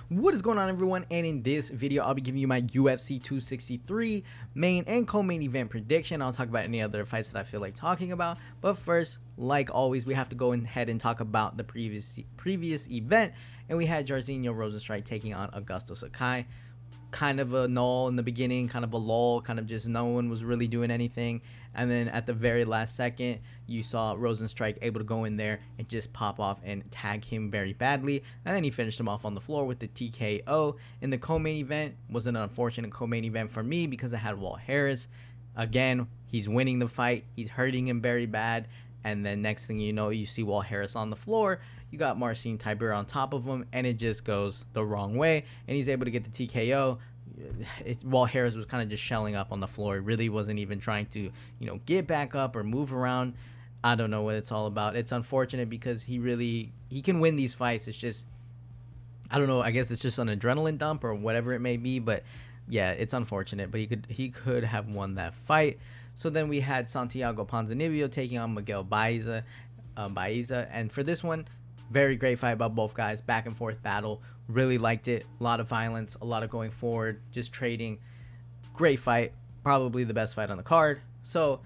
What is going on, everyone? And in this video I'll be giving you my UFC 263 main and co-main event prediction. I'll talk about any other fights that I feel like talking about, but first, like always, we have to go ahead and talk about the previous event. And we had Rozenstruik taking on Augusto Sakai. Kind of a null in the beginning, kind of a lull, kind of just no one was really doing anything. And then at the very last second, you saw Rozenstruik able to go in there and just pop off and tag him very badly. And then he finished him off on the floor with the TKO. In the co-main event, was an unfortunate co-main event for me because I had Walt Harris. Again, he's winning the fight. He's hurting him very bad. And then next thing you know, you see Walt Harris on the floor. You got Marcin Tybura on top of him, and it just goes the wrong way. And he's able to get the TKO. Walt Harris was kind of just shelling up on the floor. He really wasn't even trying to, get back up or move around. I don't know what it's all about. It's unfortunate because he can win these fights. It's just, I don't know. I guess it's just an adrenaline dump or whatever it may be. But yeah, it's unfortunate. But he could have won that fight. So then we had Santiago Ponzinbbbio taking on Miguel Baeza. And for this one, very great fight by both guys. Back and forth battle. Really liked it. A lot of violence. A lot of going forward. Just trading. Great fight. Probably the best fight on the card. So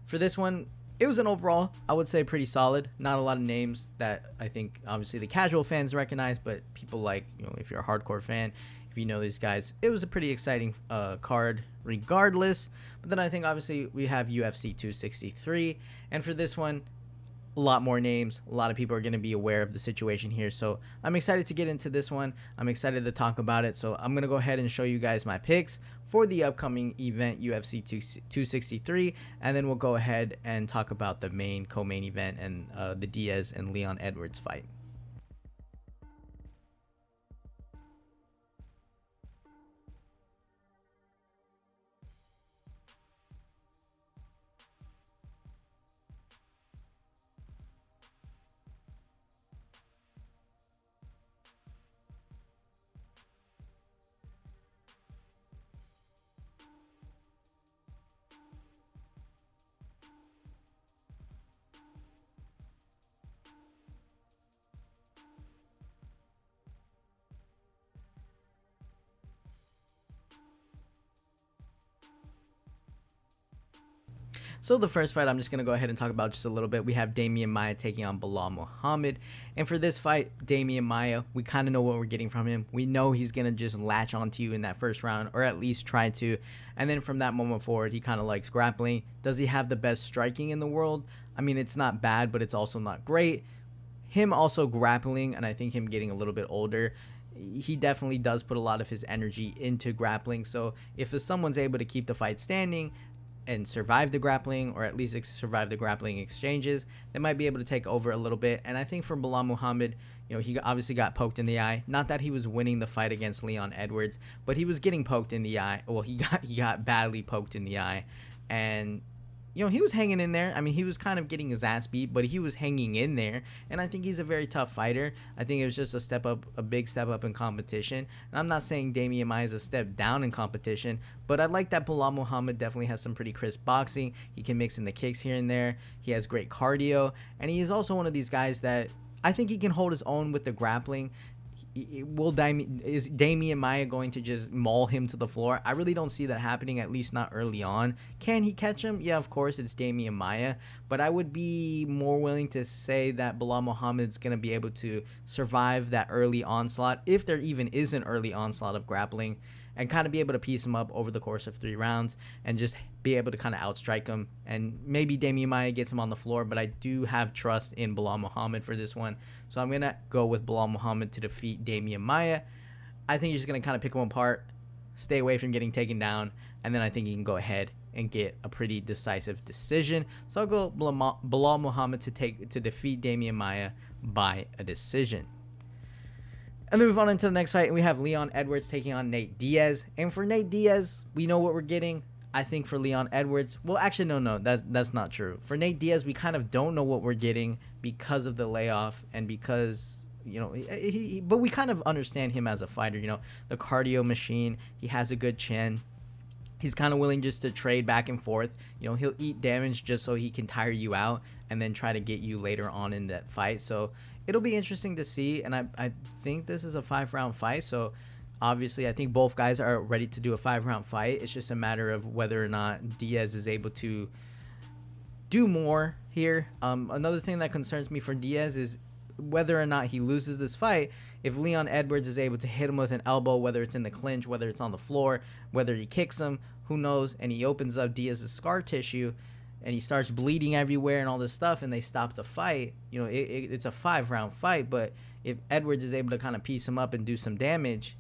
for this one, it was an overall, I would say, pretty solid. Not a lot of names that I think obviously the casual fans recognize, but people like, if you're a hardcore fan, if you know these guys, it was a pretty exciting card regardless. But then I think obviously we have UFC 263, and for this one, a lot more names. A lot of people are going to be aware of the situation here, so I'm excited to get into this one. I'm excited to talk about it, so I'm going to go ahead and show you guys my picks for the upcoming event, UFC 263, and then we'll go ahead and talk about the main co-main event and the Diaz and Leon Edwards fight. So the first fight I'm just going to go ahead and talk about just a little bit. We have Demian Maia taking on Belal Muhammad. And for this fight, Demian Maia, we kind of know what we're getting from him. We know he's going to just latch onto you in that first round, or at least try to. And then from that moment forward, he kind of likes grappling. Does he have the best striking in the world? I mean, it's not bad, but it's also not great. Him also grappling, and I think him getting a little bit older, he definitely does put a lot of his energy into grappling. So if someone's able to keep the fight standing and survive the grappling, or at least survive the grappling exchanges, they might be able to take over a little bit. And I think for Belal Muhammad, he obviously got poked in the eye. Not that he was winning the fight against Leon Edwards, but he was getting poked in the eye. Well, he got badly poked in the eye, and he was hanging in there. I mean, he was kind of getting his ass beat, but he was hanging in there. And I think he's a very tough fighter. I think it was just a big step up in competition. And I'm not saying Demian Maia is a step down in competition, but I like that Belal Muhammad definitely has some pretty crisp boxing. He can mix in the kicks here and there. He has great cardio. And he is also one of these guys that I think he can hold his own with the grappling. Is Demian Maia going to just maul him to the floor? I really don't see that happening, at least not early on. Can he catch him? Yeah, of course, it's Demian Maia, but I would be more willing to say that Belal Muhammad's going to be able to survive that early onslaught, if there even is an early onslaught of grappling, and kind of be able to piece him up over the course of 3 rounds and just be able to kind of outstrike him. And maybe Demian Maia gets him on the floor, but I do have trust in Belal Muhammad for this one. So I'm going to go with Belal Muhammad to defeat Demian Maia. I think he's just going to kind of pick him apart, stay away from getting taken down, and then I think he can go ahead and get a pretty decisive decision. So I'll go Belal Muhammad to defeat Demian Maia by a decision. And then we move on into the next fight, and we have Leon Edwards taking on Nate Diaz. And for Nate Diaz, we know what we're getting. I think for Leon Edwards, well, actually, no, that's not true. For Nate Diaz, we kind of don't know what we're getting because of the layoff and because, but we kind of understand him as a fighter. The cardio machine. He has a good chin. He's kind of willing just to trade back and forth. He'll eat damage just so he can tire you out and then try to get you later on in that fight. So it'll be interesting to see. And I think this is a 5-round fight, so obviously I think both guys are ready to do a 5-round fight. It's just a matter of whether or not Diaz is able to do more here. Another thing that concerns me for Diaz is whether or not he loses this fight. If Leon Edwards is able to hit him with an elbow, whether it's in the clinch, whether it's on the floor, whether he kicks him, who knows, and he opens up Diaz's scar tissue and he starts bleeding everywhere and all this stuff, and they stop the fight, it's a 5-round fight. But if Edwards is able to kind of piece him up and do some damage,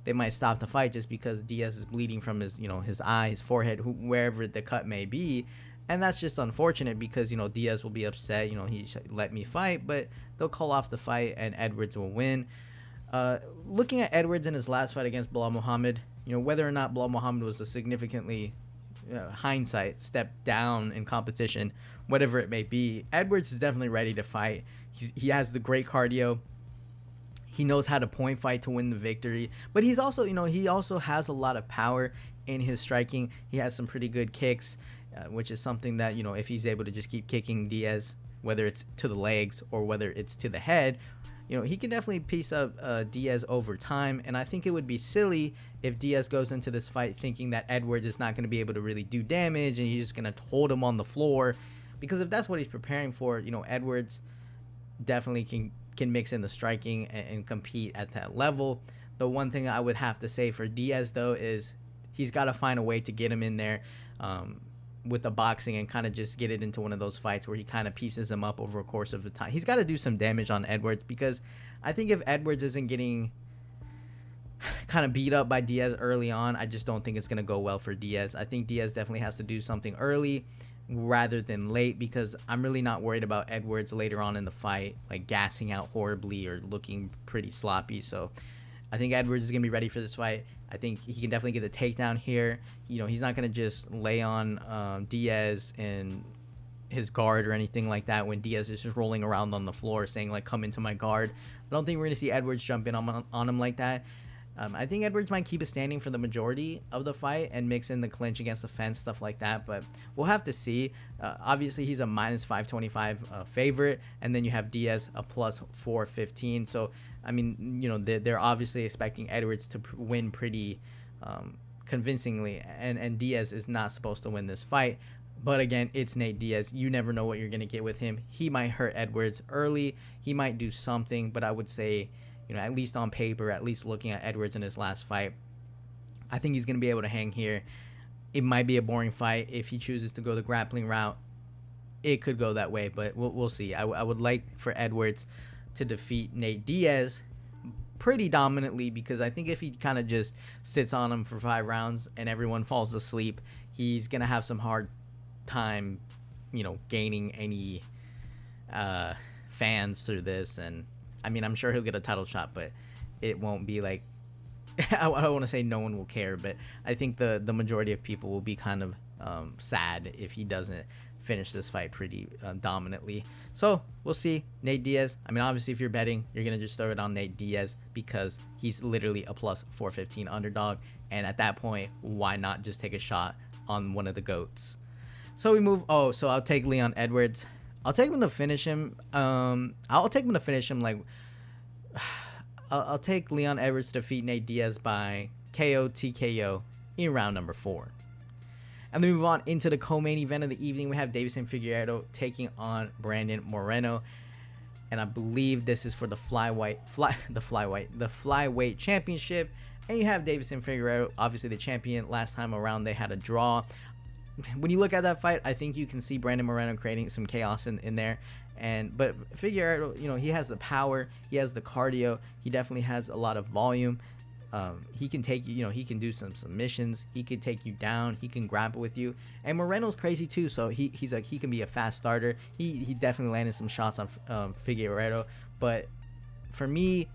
they might stop the fight just because Diaz is bleeding from his, his eye, his forehead, wherever the cut may be. And that's just unfortunate because, Diaz will be upset, he let me fight, but they'll call off the fight and Edwards will win. Looking at Edwards in his last fight against Belal Muhammad, whether or not Belal Muhammad was a significantly, hindsight, step down in competition, whatever it may be, Edwards is definitely ready to fight. He has the great cardio. He knows how to point fight to win the victory. But he's also, he also has a lot of power in his striking. He has some pretty good kicks. Which is something that, if he's able to just keep kicking Diaz, whether it's to the legs or whether it's to the head, he can definitely piece up Diaz over time. And I think it would be silly if Diaz goes into this fight thinking that Edwards is not going to be able to really do damage and he's just going to hold him on the floor. Because if that's what he's preparing for, Edwards definitely can mix in the striking and compete at that level. The one thing I would have to say for Diaz, though, is he's got to find a way to get him in there with the boxing and kind of just get it into one of those fights where he kind of pieces him up over a course of the time. He's got to do some damage on Edwards, because I think if Edwards isn't getting kind of beat up by Diaz early on, I just don't think it's going to go well for Diaz. I think Diaz definitely has to do something early rather than late, because I'm really not worried about Edwards later on in the fight, like gassing out horribly or looking pretty sloppy. So I think Edwards is going to be ready for this fight. I think he can definitely get the takedown here. He's not going to just lay on Diaz and his guard or anything like that when Diaz is just rolling around on the floor saying, like, come into my guard. I don't think we're going to see Edwards jump in on him like that. I think Edwards might keep it standing for the majority of the fight and mix in the clinch against the fence, stuff like that. But we'll have to see. Obviously, he's a minus 525 favorite. And then you have Diaz a plus 415. So, I mean, they're obviously expecting Edwards to win pretty convincingly. And Diaz is not supposed to win this fight. But again, it's Nate Diaz. You never know what you're going to get with him. He might hurt Edwards early. He might do something. But I would say, at least on paper, at least looking at Edwards in his last fight, I think he's going to be able to hang here. It might be a boring fight. If he chooses to go the grappling route, it could go that way, but we'll see. I would like for Edwards to defeat Nate Diaz pretty dominantly, because I think if he kind of just sits on him for 5 rounds and everyone falls asleep, he's going to have some hard time, gaining any fans through this. And I mean, I'm sure he'll get a title shot, but it won't be like, I don't want to say no one will care, but I think the majority of people will be kind of sad if he doesn't finish this fight pretty dominantly. So we'll see. Nate Diaz, I mean, obviously if you're betting, you're going to just throw it on Nate Diaz because he's literally a plus 415 underdog. And at that point, why not just take a shot on one of the GOATs? So we move. So I'll take Leon Edwards. I'll take him to finish him. I'll take him to finish him like. I'll take Leon Edwards to defeat Nate Diaz by KO TKO in round number 4. And then we move on into the co-main event of the evening. We have Deiveson Figueiredo taking on Brandon Moreno, and I believe this is for the flyweight championship. And you have Deiveson Figueiredo, obviously the champion. Last time around they had a draw. When you look at that fight, I think you can see Brandon Moreno creating some chaos in there. But Figueiredo, he has the power, he has the cardio, he definitely has a lot of volume. He can take you, he can do some submissions, he can take you down, he can grapple with you. And Moreno's crazy too, so he can be a fast starter. He definitely landed some shots on Figueiredo, but for me,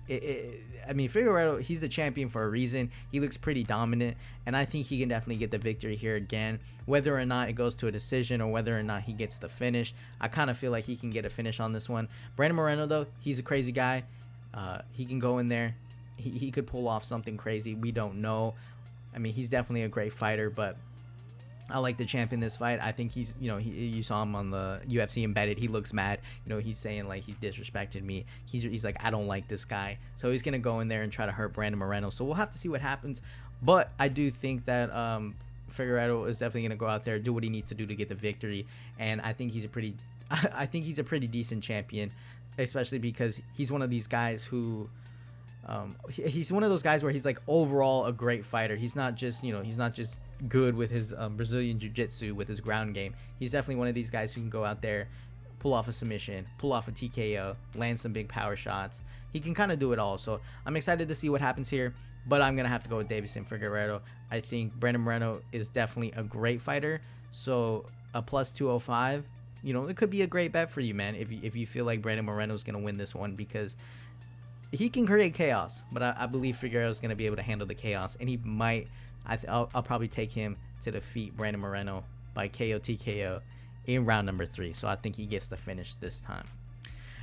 Figueiredo, he's the champion for a reason. He looks pretty dominant, and I think he can definitely get the victory here again. Whether or not it goes to a decision or whether or not he gets the finish, I kind of feel like he can get a finish on this one. Brandon Moreno, though, he's a crazy guy. He can go in there. He could pull off something crazy. We don't know. I mean, he's definitely a great fighter, but I like the champ in this fight. I think he's, you saw him on the UFC Embedded. He looks mad. He's saying like he disrespected me. He's like, I don't like this guy. So he's gonna go in there and try to hurt Brandon Moreno. So we'll have to see what happens. But I do think that Figueiredo is definitely gonna go out there, do what he needs to do to get the victory. And I think he's a pretty decent champion, especially because he's one of these guys who. He's one of those guys where he's like overall a great fighter. He's not just good with his Brazilian jiu-jitsu, with his ground game. He's definitely one of these guys who can go out there, pull off a submission, pull off a TKO, land some big power shots. He can kind of do it all. So I'm excited to see what happens here, but I'm gonna have to go with Deiveson Figueiredo. I think Brandon Moreno is definitely a great fighter, so a plus 205, it could be a great bet for you, man, if you feel like Brandon Moreno is gonna win this one, because he can create chaos, but I believe Figueiredo is going to be able to handle the chaos, and he might. I'll probably take him to defeat Brandon Moreno by KO TKO in round number 3. So I think he gets the finish this time.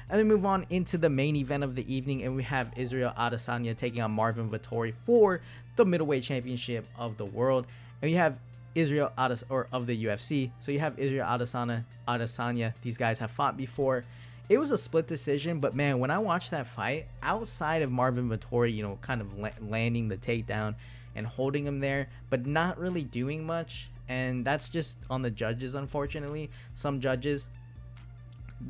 And then move on into the main event of the evening, and we have Israel Adesanya taking on Marvin Vettori for the middleweight championship of the world. And you have Israel of the UFC. So you have Israel Adesanya. These guys have fought before. It was a split decision, but man, when I watched that fight, outside of Marvin Vettori, kind of landing the takedown and holding him there, but not really doing much, and that's just on the judges, unfortunately. Some judges,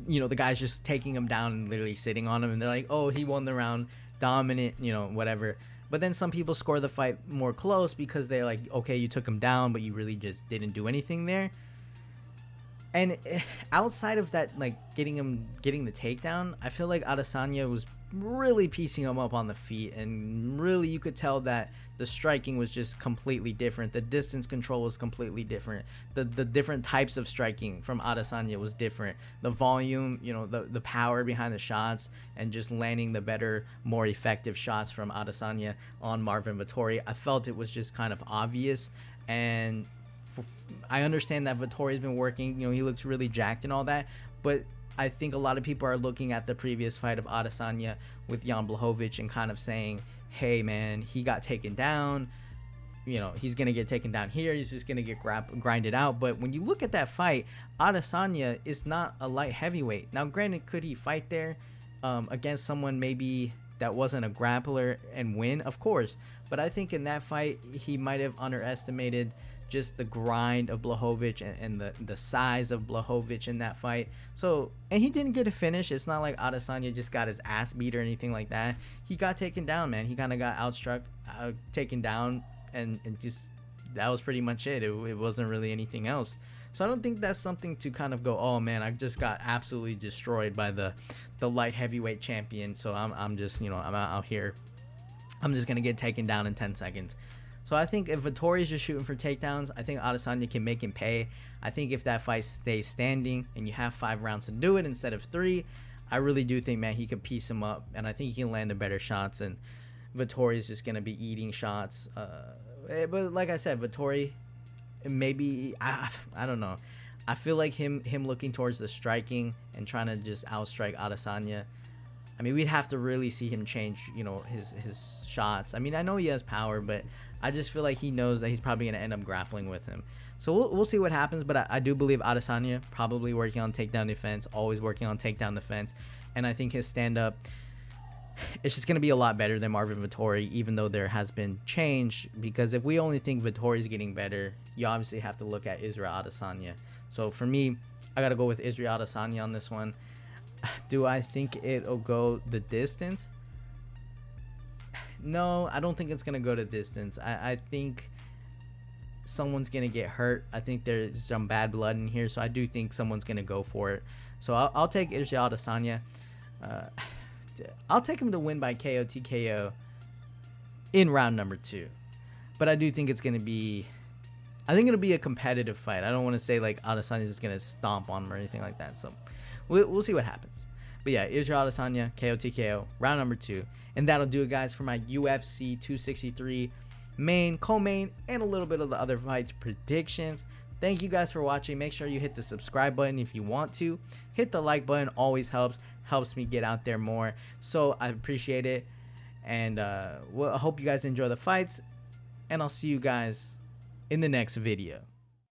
the guy's just taking him down and literally sitting on him, and they're like, oh, he won the round, dominant, whatever. But then some people score the fight more close because they're like, okay, you took him down, but you really just didn't do anything there. And outside of that, like getting the takedown, I feel like Adesanya was really piecing him up on the feet, and really you could tell that the striking was just completely different. The distance control was completely different. The different types of striking from Adesanya was different. The volume, the power behind the shots, and just landing the better, more effective shots from Adesanya on Marvin Vettori. I felt it was just kind of obvious, and I understand that Vettori's been working, he looks really jacked and all that, but I think a lot of people are looking at the previous fight of Adesanya with Jan Blachowicz and kind of saying, hey man, he got taken down, he's going to get taken down here, he's just going to get grinded out. But when you look at that fight, Adesanya is not a light heavyweight. Now granted, could he fight there against someone maybe that wasn't a grappler and win? Of course, but I think in that fight he might have underestimated just the grind of Blachowicz and the size of Blachowicz in that fight. So, and he didn't get a finish. It's not like Adesanya just got his ass beat or anything like that. He got taken down, man. He kind of got outstruck, taken down, and just that was pretty much it. It wasn't really anything else. So I don't think that's something to kind of go, oh man, I just got absolutely destroyed by the light heavyweight champion. So I'm just, I'm out here. I'm just gonna get taken down in 10 seconds. So I think if Vettori is just shooting for takedowns, I think Adesanya can make him pay. I think if that fight stays standing and you have 5 rounds to do it instead of 3, I really do think, man, he could piece him up, and I think he can land the better shots, and Vettori is just going to be eating shots. But like I said, Vettori, maybe, I don't know. I feel like him looking towards the striking and trying to just outstrike Adesanya, I mean, we'd have to really see him change, his shots. I mean, I know he has power, but I just feel like he knows that he's probably going to end up grappling with him. So we'll see what happens, but I do believe Adesanya probably working on takedown defense, always working on takedown defense, and I think his stand-up, it's just going to be a lot better than Marvin Vettori, even though there has been change, because if we only think Vettori's getting better, you obviously have to look at Israel Adesanya. So for me, I got to go with Israel Adesanya on this one. Do I think it'll go the distance? No, I don't think it's going to go the distance. I think someone's going to get hurt. I think there's some bad blood in here, so I do think someone's going to go for it. So I'll take Israel Adesanya. I'll take him to win by KO TKO in round number 2. But I do think it's going to be... I think it'll be a competitive fight. I don't want to say like Adesanya's just going to stomp on him or anything like that. So we'll see what happens. But yeah, Israel Adesanya, KO TKO, round number 2. And that'll do it, guys, for my UFC 263 main, co-main, and a little bit of the other fights predictions. Thank you guys for watching. Make sure you hit the subscribe button if you want to. Hit the like button, always helps me get out there more. So I appreciate it. And I hope you guys enjoy the fights. And I'll see you guys in the next video.